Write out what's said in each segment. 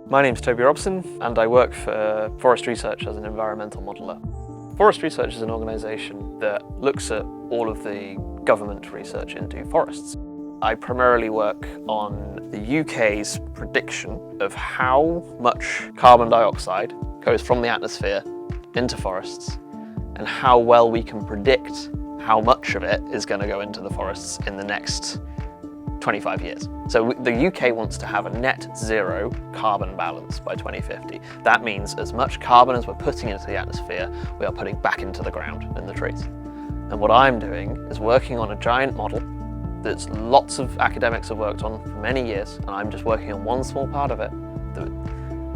My name's Toby and I work for Forest Research as an environmental modeller. Forest Research is an organisation that looks at all of the government research into forests. I primarily work on the UK's prediction of how much carbon dioxide goes from the atmosphere into forests and how well we can predict how much of it is going to go into the forests in the next 25 years. So the UK wants to have a net zero carbon balance by 2050. That means as much carbon as we're putting into the atmosphere, we are putting back into the ground and the trees. And what I'm doing is working on a giant model that lots of academics have worked on for many years, and I'm just working on one small part of it that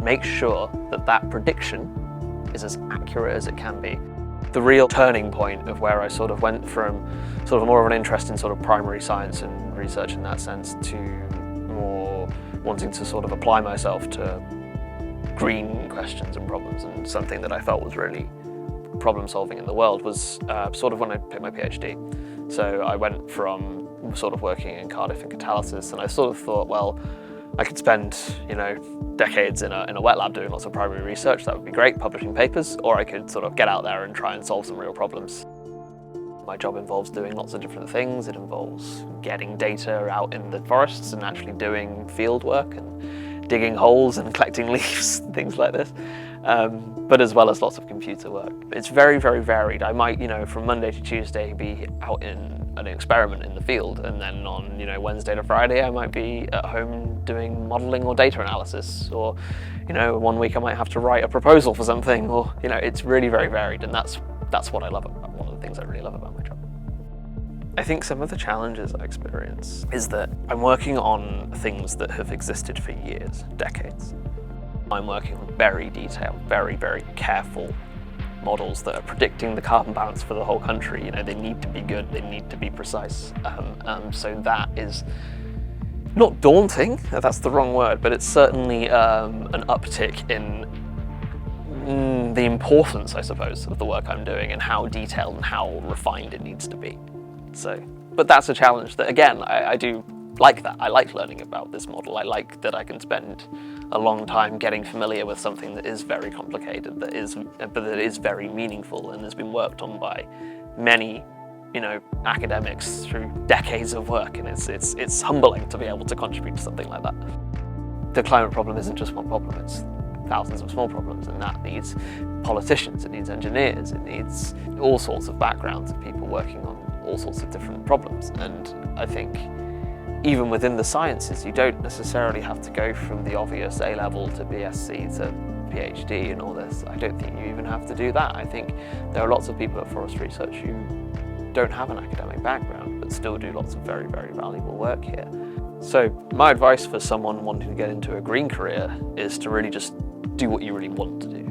makes sure that that prediction is as accurate as it can be. The real turning point of where I sort of went from sort of more of an interest in sort of primary science and research in that sense to more wanting to sort of apply myself to green questions and problems, and something that I felt was really problem solving in the world was sort of when I picked my PhD. So I went from sort of working in Cardiff in catalysis, and I sort of thought, well, I could spend, decades in a wet lab doing lots of primary research. That would be great, publishing papers, or I could sort of get out there and try and solve some real problems. My job involves doing lots of different things. It involves getting data out in the forests and actually doing field work and digging holes and collecting leaves, things like this. But as well as lots of computer work. It's very, very varied. I might, from Monday to Tuesday be out in an experiment in the field, and then on, Wednesday to Friday I might be at home doing modelling or data analysis, or, one week I might have to write a proposal for something, or, it's really very varied, and that's what I love about, one of the things I really love about my job. I think some of the challenges I experience is that I'm working on things that have existed for years, decades. I'm working on very detailed, very, very careful models that are predicting the carbon balance for the whole country. They need to be good, they need to be precise. So that is not daunting, that's the wrong word, but it's certainly an uptick in the importance, I suppose, of the work I'm doing and how detailed and how refined it needs to be. But that's a challenge that, again, I do like that. I like learning about this model. I like that I can spend a long time getting familiar with something that is very complicated, but that is very meaningful and has been worked on by many, academics through decades of work, and it's humbling to be able to contribute to something like that. The climate problem isn't just one problem, it's thousands of small problems, and that needs politicians, it needs engineers, it needs all sorts of backgrounds of people working on all sorts of different problems. And I think even within the sciences, you don't necessarily have to go from the obvious A-level to BSc to PhD and all this. I don't think you even have to do that. I think there are lots of people at Forest Research who don't have an academic background but still do lots of very, very valuable work here. So my advice for someone wanting to get into a green career is to really just do what you really want to do.